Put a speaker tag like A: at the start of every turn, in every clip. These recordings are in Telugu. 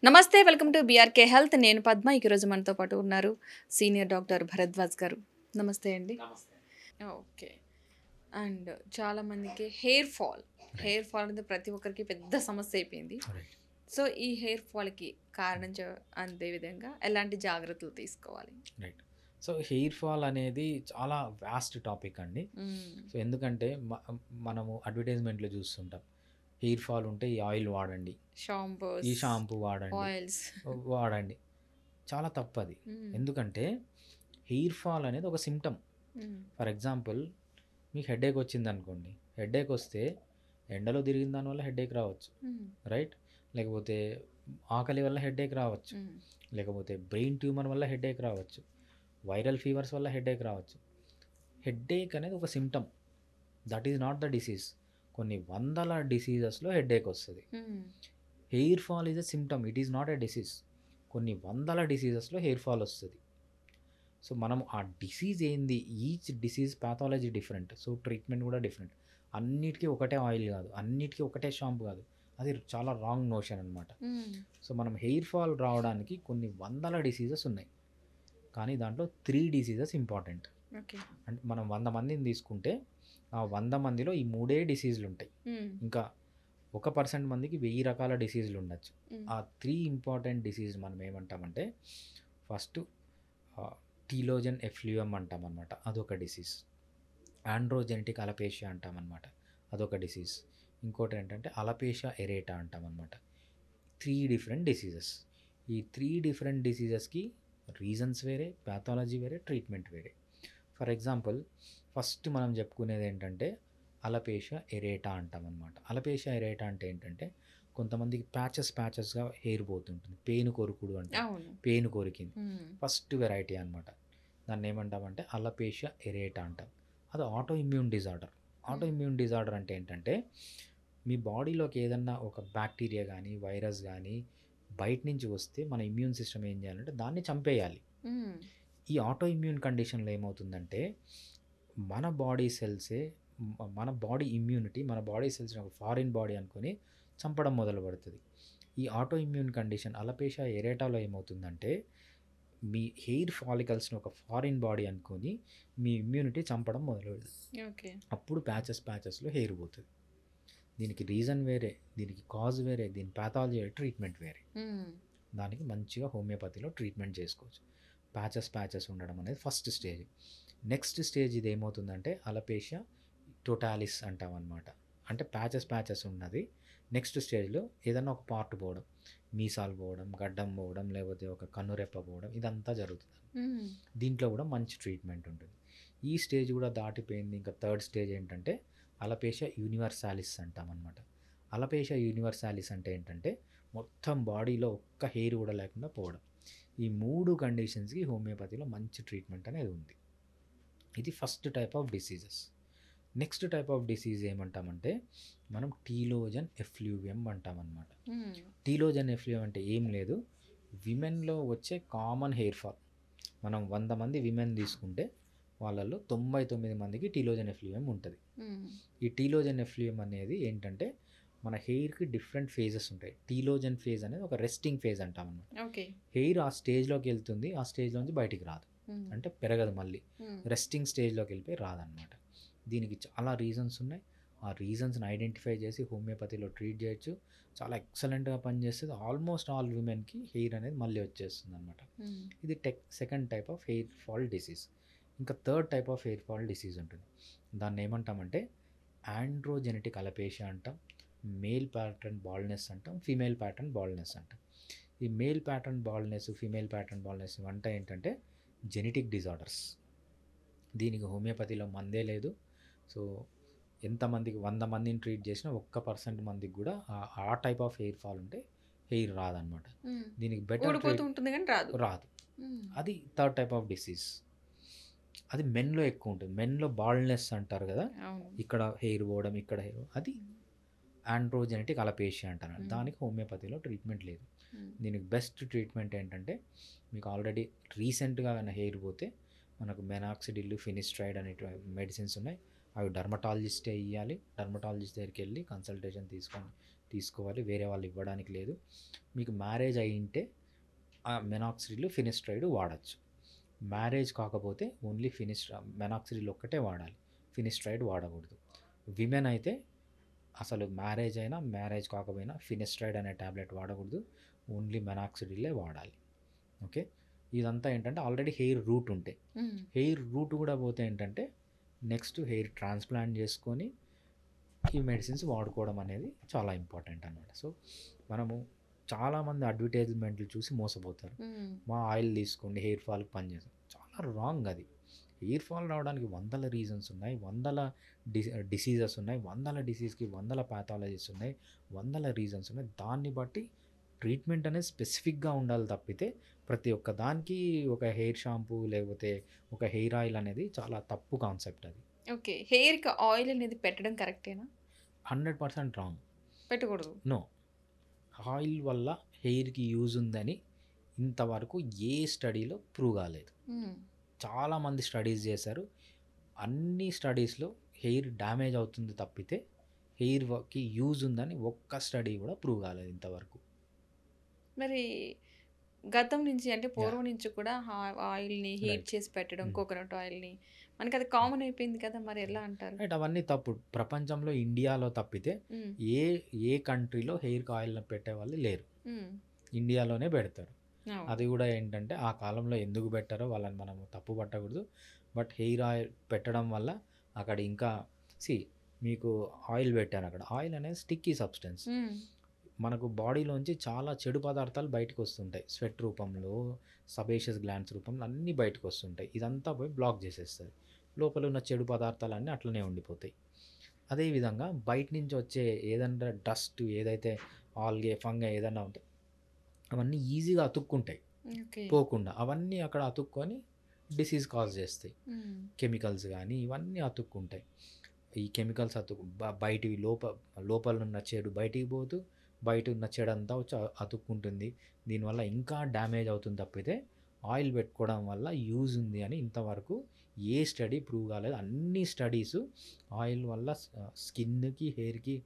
A: నమస్తే వెల్కమ్ టు బీఆర్కే హెల్త్. నేను పద్మ. ఈరోజు మనతో పాటు ఉన్నారు సీనియర్ డాక్టర్ భరద్వాజ్ గారు. నమస్తే అండి.
B: నమస్తే.
A: ఓకే. అండ్ చాలామందికి హెయిర్ ఫాల్ అనేది ప్రతి ఒక్కరికి పెద్ద సమస్య అయిపోయింది.
B: రైట్.
A: సో ఈ హెయిర్ ఫాల్కి కారణం అదే విధంగా ఎలాంటి జాగ్రత్తలు తీసుకోవాలి?
B: రైట్. సో హెయిర్ ఫాల్ అనేది చాలా వాస్ట్ టాపిక్ అండి. సో ఎందుకంటే మనము అడ్వర్టైజ్మెంట్లో చూస్తుంటాం, హెయిర్ ఫాల్ ఉంటే ఈ ఆయిల్ వాడండి, ఈ షాంపూ వాడండి,
A: ఆయిల్స్
B: వాడండి. చాలా తప్పది. ఎందుకంటే హెయిర్ ఫాల్ అనేది ఒక సిమ్టమ్. ఫర్ ఎగ్జాంపుల్, మీకు హెడేక్ వచ్చింది అనుకోండి. హెడేక్ వస్తే ఎండలో తిరిగిన దానివల్ల హెడేక్ రావచ్చు, రైట్? లేకపోతే ఆకలి వల్ల హెడేక్ రావచ్చు, లేకపోతే బ్రెయిన్ ట్యూమర్ వల్ల హెడేక్ రావచ్చు, వైరల్ ఫీవర్స్ వల్ల హెడేక్ రావచ్చు. హెడేక్ అనేది ఒక symptom, that is not the disease. కొన్ని వందల డిసీజెస్లో హెడేక్ వస్తుంది. Hair fall is a symptom, it is not a disease. కొన్ని వందల డిసీజెస్లో హెయిర్ ఫాల్ వస్తుంది. సో మనం ఆ డిసీజ్ ఏంది, each disease pathology different, so treatment కూడా డిఫరెంట్. అన్నిటికీ ఒకటే ఆయిల్ కాదు, అన్నిటికీ ఒకటే షాంపూ కాదు, అది చాలా రాంగ్ నోషన్ అనమాట. సో మనం హెయిర్ ఫాల్ రావడానికి కొన్ని వందల డిసీజెస్ ఉన్నాయి, కానీ దాంట్లో 3 డిసీజెస్ ఇంపార్టెంట్. అంటే మనం 100 మందిని తీసుకుంటే ఆ 100 మందిలో ఈ 3 డిసీజులు ఉంటాయి. ఇంకా 1% మందికి 1000 రకాల డిసీజులు ఉండొచ్చు. ఆ 3 ఇంపార్టెంట్ డిసీజ్ మనం ఏమంటామంటే, ఫస్ట్ టీలోజన్ ఎఫ్లూయం అంటాం అనమాట, అదొక డిసీజ్. ఆండ్రోజెనెటిక్ అలపేషియా అంటాం అనమాట, అదొక డిసీజ్. ఇంకోటి ఏంటంటే అలపేషియా ఎరేటా అంటాం అనమాట. 3 డిఫరెంట్ డిసీజెస్. ఈ 3 డిఫరెంట్ డిసీజెస్కి రీజన్స్ వేరే, ప్యాథాలజీ వేరే, ట్రీట్మెంట్ వేరే. ఫర్ ఎగ్జాంపుల్, ఫస్ట్ మనం చెప్పుకునేది ఏంటంటే అలపేషియా ఎరేటా అంటాం అనమాట. అలపేషియా ఎరేటా అంటే ఏంటంటే, కొంతమందికి ప్యాచెస్గా హెయిర్ పోతుంటుంది, పేను కొరుకుడు అంటే, పేను కొరికింది, ఫస్ట్ వెరైటీ అనమాట. దాన్ని ఏమంటామంటే అలపేషియా ఎరేటా అంటాం. అది auto immune disorder. Auto immune disorder అంటే ఏంటంటే, మీ బాడీలోకి ఏదన్నా ఒక బ్యాక్టీరియా కానీ వైరస్ కానీ బయట నుంచి వస్తే మన ఇమ్యూన్ సిస్టమ్ ఏం చేయాలంటే దాన్ని చంపేయాలి. ఈ ఆటో ఇమ్యూన్ కండిషన్లో ఏమవుతుందంటే, మన బాడీ సెల్సే, మన బాడీ ఇమ్యూనిటీ మన బాడీ సెల్స్ని ఒక ఫారిన్ బాడీ అనుకొని చంపడం మొదలు పెడుతుంది. ఈ ఆటో ఇమ్యూన్ కండిషన్ అలపేషియా ఎరేటాలో ఏమవుతుందంటే, మీ హెయిర్ ఫాలికల్స్ని ఒక ఫారిన్ బాడీ అనుకొని మీ ఇమ్యూనిటీ చంపడం మొదలు పెడుతుంది. అప్పుడు ప్యాచెస్లో హెయిర్ పోతుంది. దీనికి రీజన్ వేరే, దీనికి కాజ్ వేరే, దీని ప్యాథాలజీ వేరే, ట్రీట్మెంట్ వేరే. దానికి మంచిగా హోమియోపతిలో ట్రీట్మెంట్ చేసుకోవచ్చు. ప్యాచెస్ ఉండడం అనేది ఫస్ట్ స్టేజ్. నెక్స్ట్ స్టేజ్ ఇది ఏమవుతుందంటే అలపేషియా టోటాలిస్ అంటాం అనమాట. అంటే ప్యాచెస్ ఉన్నది. నెక్స్ట్ స్టేజ్లో ఏదన్నా ఒక పార్ట్ పోవడం, మీసాలు పోవడం, గడ్డం పోవడం, లేకపోతే ఒక కన్నురెప్ప పోవడం, ఇదంతా జరుగుతుంది. దీంట్లో కూడా మంచి ట్రీట్మెంట్ ఉంటుంది. ఈ స్టేజ్ కూడా దాటిపోయింది. ఇంకా థర్డ్ స్టేజ్ ఏంటంటే అలపేషియా యూనివర్సాలిస్ అంటాం అనమాట. అలపేషియా యూనివర్సాలిస్ అంటే ఏంటంటే, మొత్తం బాడీలో ఒక్క హెయిర్ కూడా లేకుండా పోవడం. ఈ 3 కండిషన్స్కి హోమియోపతిలో మంచి ట్రీట్మెంట్ అనేది ఉంది. ఇది first type of diseases. Next type of disease ఏమంటామంటే మనం టీలోజన్ ఎఫ్లూవియం అంటాం అనమాట. టీలోజన్ ఎఫ్లూవియం అంటే ఏం లేదు, విమెన్లో వచ్చే కామన్ హెయిర్ ఫాల్. మనం 100 మంది విమెన్ తీసుకుంటే వాళ్ళల్లో 99 మందికి టీలోజన్ ఎఫ్లూవియం ఉంటుంది. ఈ టీలోజన్ ఎఫ్లూవియం అనేది ఏంటంటే, మన హెయిర్కి డిఫరెంట్ ఫేజెస్ ఉంటాయి. టీలోజన్ ఫేజ్ అనేది ఒక రెస్టింగ్ ఫేజ్ అంటాం అన్నమాట. హెయిర్ ఆ స్టేజ్లోకి వెళ్తుంది, ఆ స్టేజ్లోంచి బయటికి రాదు, అంటే పెరగదు, మళ్ళీ రెస్టింగ్ స్టేజ్లోకి వెళ్ళిపోయి రాదనమాట. దీనికి చాలా రీజన్స్ ఉన్నాయి. ఆ రీజన్స్ని ఐడెంటిఫై చేసి హోమియోపతిలో ట్రీట్ చేయొచ్చు. చాలా ఎక్సలెంట్గా పనిచేస్తుంది. ఆల్మోస్ట్ ఆల్ విమెన్కి హెయిర్ అనేది మళ్ళీ వచ్చేస్తుంది అనమాట. ఇది second type of hair fall disease. ఇంకా third type of hair fall disease ఉంటుంది. దాన్ని ఏమంటామంటే ఆండ్రోజెనెటిక్ అలపేషియా అంటాం, మేల్ ప్యాటర్న్ బాల్డ్నెస్ అంటాం, ఫీమేల్ ప్యాటర్న్ బాల్డ్నెస్ అంటాం. ఈ male pattern baldness, female pattern baldness ఇవంతా ఏంటంటే జెనెటిక్ డిజార్డర్స్. దీనికి హోమియోపతిలో మందే లేదు. సో ఎంతమందికి 100 మందిని ట్రీట్ చేసినా 1% మందికి కూడా ఆ టైప్ ఆఫ్ హెయిర్ ఫాల్ ఉంటే హెయిర్ రాదనమాట. దీనికి బెటర్ రాదు. అది థర్డ్ టైప్ ఆఫ్ డిసీజ్. అది మెన్లో ఎక్కువ ఉంటుంది. మెన్లో బాల్డ్నెస్ అంటారు కదా, ఇక్కడ హెయిర్ పోవడం, ఇక్కడ హెయిర్, అది ఆండ్రోజెనెటిక్ అలపేషియా అంటారు. దానికి హోమియోపతిలో ట్రీట్మెంట్ లేదు. దీనికి బెస్ట్ ట్రీట్మెంట్ ఏంటంటే, మీకు ఆల్రెడీ రీసెంట్గా హెయిర్ పోతే మనకు మెనాక్సిడిల్, ఫినిస్ట్రైడ్ అనే మెడిసిన్స్ ఉన్నాయి. అవి డర్మటాలజిస్టే ఇవ్వాలి. డర్మటాలజిస్ట్ దగ్గరికి వెళ్ళి కన్సల్టేషన్ తీసుకొని తీసుకోవాలి, వేరే వాళ్ళు ఇవ్వడానికి లేదు. మీకు మ్యారేజ్ అయ్యింటే ఆ మెనాక్సిడిల్, ఫినిస్ట్రైడ్ వాడచ్చు. మ్యారేజ్ కాకపోతే ఓన్లీ మెనాక్సిడిల్ ఒక్కటే వాడాలి, ఫినిస్ట్రైడ్ వాడకూడదు. విమెన్ అయితే అసలు మ్యారేజ్ అయినా మ్యారేజ్ కాకపోయినా ఫినిస్ట్రైడ్ అనే ట్యాబ్లెట్ వాడకూడదు, ఓన్లీ మెనాక్సిడిల్లే వాడాలి. ఓకే, ఇదంతా ఏంటంటే ఆల్రెడీ హెయిర్ రూట్ ఉంటే, హెయిర్ రూట్ కూడా పోతే ఏంటంటే నెక్స్ట్ హెయిర్ ట్రాన్స్ప్లాంట్ చేసుకొని ఈ మెడిసిన్స్ వాడుకోవడం అనేది చాలా ఇంపార్టెంట్ అన్నమాట. సో మనము చాలామంది అడ్వర్టైజ్మెంట్లు చూసి మోసపోతారు. మా ఆయిల్ తీసుకోండి హెయిర్ ఫాల్కి పనిచేస్తుంది, చాలా రాంగ్ అది. హెయిర్ ఫాల్ రావడానికి వందల రీజన్స్ ఉన్నాయి, వందల డిసీజెస్ ఉన్నాయి, వందల డిసీజ్కి వందల ప్యాథాలజీస్ ఉన్నాయి, వందల రీజన్స్ ఉన్నాయి. దాన్ని బట్టి ట్రీట్మెంట్ అనేది స్పెసిఫిక్గా ఉండాలి తప్పితే ప్రతి ఒక్క దానికి ఒక హెయిర్ షాంపూ లేకపోతే ఒక హెయిర్ ఆయిల్ అనేది చాలా తప్పు కాన్సెప్ట్ అది.
A: ఓకే, హెయిర్కి ఆయిల్ అనేది పెట్టడం కరెక్టేనా?
B: 100% రాంగ్.
A: పెట్టకూడదు.
B: నో, ఆయిల్ వల్ల హెయిర్కి యూజ్ ఉందని ఇంతవరకు ఏ స్టడీలో ప్రూవ్ కాలేదు. చాలామంది స్టడీస్ చేశారు, అన్ని స్టడీస్లో హెయిర్ డ్యామేజ్ అవుతుంది తప్పితే హెయిర్కి యూజ్ ఉందని ఒక్క స్టడీ కూడా ప్రూవ్ కాలేదు ఇంతవరకు.
A: మరి గతం నుంచి అంటే పూర్వం నుంచి కూడా ఆయిల్ని హీట్
B: రైట్.
A: చేసి పెట్టడం, కోకోనట్ ఆయిల్ని, మనకి అది కామన్ అయిపోయింది కదా, మరి ఎలా అంటారు?
B: రైట్, అవన్నీ తప్పు. ప్రపంచంలో ఇండియాలో తప్పితే
A: మ్మ్.
B: ఏ ఏ కంట్రీలో హెయిర్కి ఆయిల్ పెట్టే వాళ్ళు లేరు,
A: మ్మ్.
B: ఇండియాలోనే పెడతారు.
A: అవును.
B: అది కూడా ఏంటంటే ఆ కాలంలో ఎందుకు పెట్టారో వాళ్ళని మనం తప్పు పట్టకూడదు. బట్ హెయిర్ ఆయిల్ పెట్టడం వల్ల అక్కడ ఇంకా మీకు ఆయిల్ పెట్టాను, అక్కడ ఆయిల్ అనేది స్టిక్కీ సబ్స్టెన్స్.
A: మ్మ్.
B: మనకు బాడీలోంచి చాలా చెడు పదార్థాలు బయటకు వస్తుంటాయి, స్వెట్ రూపంలో, సబేషియస్ గ్లాండ్స్ రూపంలో అన్నీ బయటకు వస్తుంటాయి. ఇదంతా పోయి బ్లాక్ చేసేస్తుంది, లోపల ఉన్న చెడు పదార్థాలన్నీ అట్లనే ఉండిపోతాయి. అదేవిధంగా బయట నుంచి వచ్చే ఏదైనా డస్ట్, ఏదైతే ఆల్గే ఫంగై ఏదైనా ఉంటే అవన్నీ ఈజీగా అతుక్కుంటాయి,
A: ఓకే.
B: పోకుండా అవన్నీ అక్కడ అతుక్కొని డిసీజ్ కాజ్ చేస్తాయి.
A: మ్మ్.
B: కెమికల్స్ కానీ ఇవన్నీ అతుక్కుంటాయి. ఈ కెమికల్స్ బయటివి లోపల ఉన్న చెడు బయటికి పోతూ బయట ఉన్న చెడు అంతా వచ్చి అతుక్కుంటుంది. దీనివల్ల ఇంకా డ్యామేజ్ అవుతుంది తప్పితే ఆయిల్ పెట్టుకోవడం వల్ల యూజ్ ఉంది అని ఇంతవరకు ఏ స్టడీ ప్రూవ్ కాలేదు. అన్ని స్టడీస్ ఆయిల్ వల్ల స్కిన్కి, హెయిర్కి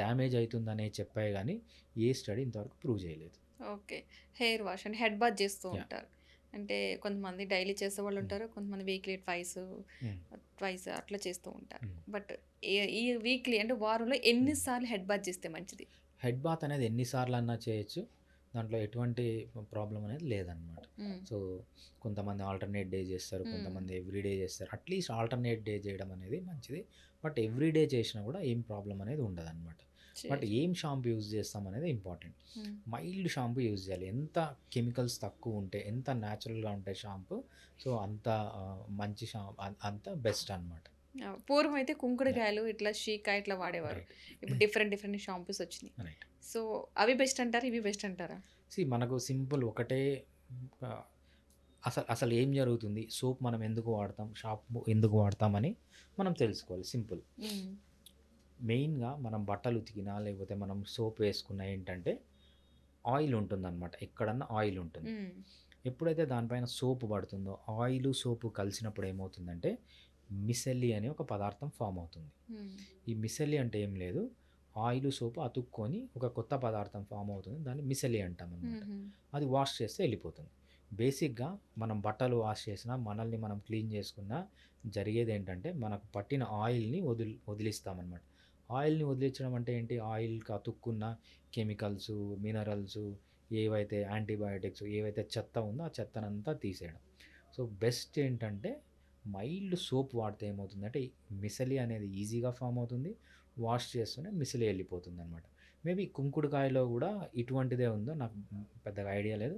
B: డ్యామేజ్ అవుతుందనే చెప్పాయి కానీ ఏ స్టడీ ఇంతవరకు ప్రూవ్ చేయలేదు.
A: Okay, hair wash and head bath చేస్తూ
B: Yeah.
A: ఉంటారు. అంటే కొంతమంది డైలీ చేసే వాళ్ళు ఉంటారు, కొంతమంది వీక్లీ ట్వైస్ అట్లా చేస్తూ ఉంటారు. బట్ ఈ వీక్లీ అంటే వారంలో ఎన్నిసార్లు హెడ్ బాత్ చేస్తే మంచిది?
B: హెడ్ బాత్ అనేది ఎన్నిసార్లు అన్నా చేయొచ్చు, దాంట్లో ఎటువంటి ప్రాబ్లం అనేది లేదన్నమాట.
A: మ్మ్.
B: సో కొంతమంది ఆల్టర్నేట్ డే చేస్తారు, కొంతమంది ఎవ్రీడే చేస్తారు. అట్లీస్ట్ ఆల్టర్నేట్ డే చేయడం అనేది మంచిది, బట్ ఎవ్రీడే చేసినా కూడా ఏం ప్రాబ్లం అనేది ఉండదు అనమాట. బట్ ఏం షాంపూ యూజ్ చేస్తాం అనేది ఇంపార్టెంట్.
A: మ్మ్.
B: మైల్డ్ షాంపూ యూజ్ చేయాలి. ఎంత కెమికల్స్ తక్కువ ఉంటే, ఎంత న్యాచురల్గా ఉంటే షాంపూ, సో అంత మంచి అంత బెస్ట్ అనమాట.
A: పూర్వం అయితే కుంకుడుకాయలు ఇట్లా షీకా ఇట్లా వాడేవారు. ఇప్పుడు డిఫరెంట్ షాంపూస్ వచ్చినాయి.
B: రైట్.
A: సో అవి బెస్ట్ అంటారా, ఇవి బెస్ట్ అంటారా?
B: మనకు సింపుల్ ఒకటే, ఆ, అసలు ఏం జరుగుతుంది, సోప్ మనం ఎందుకు వాడతాం, షాంపూ ఎందుకు వాడతామని మనం తెలుసుకోవాలి. సింపుల్.
A: మ్మ్.
B: మెయిన్గా మనం బట్టలు ఉతికినా లేకపోతే మనం సోప్ వేసుకున్నా ఏంటంటే ఆయిల్ ఉంటుందన్నమాట, ఎక్కడన్నా ఆయిల్ ఉంటుంది.
A: మ్మ్.
B: ఎప్పుడైతే దానిపైన సోపు పడుతుందో, ఆయిల్ సోపు కలిసినప్పుడు ఏమవుతుందంటే మిసెల్లి అనే ఒక పదార్థం ఫామ్ అవుతుంది.
A: మ్మ్.
B: ఈ మిసెల్లి అంటే ఏం లేదు, ఆయిల్ సోపు అతుక్కొని ఒక కొత్త పదార్థం ఫామ్ అవుతుంది, దాన్ని మిసెల్లి అంటాం అనమాట.
A: మ్మ్.
B: అది వాష్ చేస్తే వెళ్ళిపోతుంది. బేసిక్గా మనం బట్టలు వాష్ చేసినా, మనల్ని మనం క్లీన్ చేసుకున్నా జరిగేది ఏంటంటే మనకు పట్టిన ఆయిల్ని వదిలిస్తామన్నమాట. ఆయిల్ని వదిలించడం అంటే ఏంటి, ఆయిల్కి అతుక్కున్న కెమికల్స్, మినరల్స్, ఏవైతే యాంటీబయాటిక్స్, ఏవైతే చెత్త ఉందో ఆ చెత్తనంతా తీసేయడం. సో బెస్ట్ ఏంటంటే మైల్డ్ సోప్ వాడితే ఏమవుతుందంటే మిసలి అనేది ఈజీగా ఫామ్ అవుతుంది, వాష్ చేస్తూనే మిసలి వెళ్ళిపోతుంది అనమాట. మేబీ కుంకుడుకాయలో కూడా ఇటువంటిదే ఉందో నాకు పెద్దగా ఐడియా లేదు.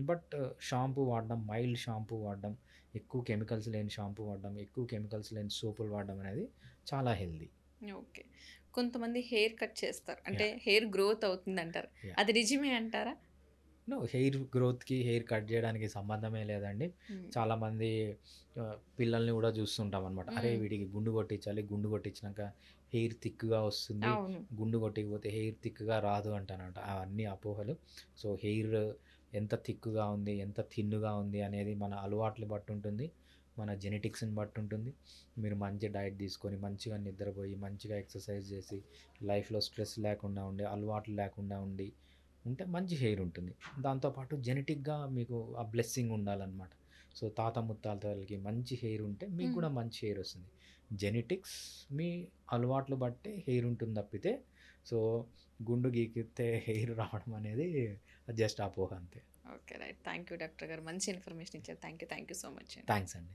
B: బట్ షాంపూ వాడడం, మైల్డ్ షాంపూ వాడడం, ఎక్కువ కెమికల్స్ లేని షాంపూ వాడడం, ఎక్కువ కెమికల్స్ లేని సోపులు వాడడం అనేది చాలా హెల్దీ.
A: ఓకే, కొంతమంది హెయిర్ కట్ చేస్తారు, అంటే హెయిర్ గ్రోత్ అవుతుంది అంటారు,
B: Yeah.
A: అది నిజమే అంటారా?
B: హెయిర్ గ్రోత్కి హెయిర్ కట్ చేయడానికి సంబంధమే లేదండి. చాలామంది పిల్లల్ని కూడా చూస్తుంటాం అనమాట, అరే వీడికి గుండు కొట్టించాలి, గుండు కొట్టించినాక హెయిర్ థిక్గా వస్తుంది,
A: అవును.
B: గుండు కొట్టికపోతే హెయిర్ థిక్గా రాదు అంటానంట. అవన్నీ అపోహలు. సో హెయిర్ ఎంత థిక్గా ఉంది, ఎంత థిన్గా ఉంది అనేది మన అలవాట్లు బట్టి ఉంటుంది. మన జెనెటిక్స్ని బట్టి ఉంటుంది. మీరు మంచి డైట్ తీసుకొని మంచిగా నిద్రపోయి మంచిగా ఎక్సర్సైజ్ చేసి లైఫ్లో స్ట్రెస్ లేకుండా ఉండి అలవాట్లు లేకుండా ఉంటే మంచి హెయిర్ ఉంటుంది. దాంతోపాటు జెనెటిక్గా మీకు ఆ బ్లెస్సింగ్ ఉండాలన్నమాట. సో తాత ముత్తాతలకి మంచి హెయిర్ ఉంటే మీకు కూడా మంచి హెయిర్ వస్తుంది. జెనెటిక్స్ మీ అలవాట్లు బట్టే హెయిర్ ఉంటుంది తప్పితే సో గుండు గీకితే హెయిర్ రావడం అనేది జస్ట్ అపోహ అంతే.
A: Okay. Right. Thank you doctor గారు. మంచి ఇన్ఫర్మేషన్ ఇచ్చారు. థ్యాంక్ యూ సో మచ్ అండి.
B: థ్యాంక్స్ అండి.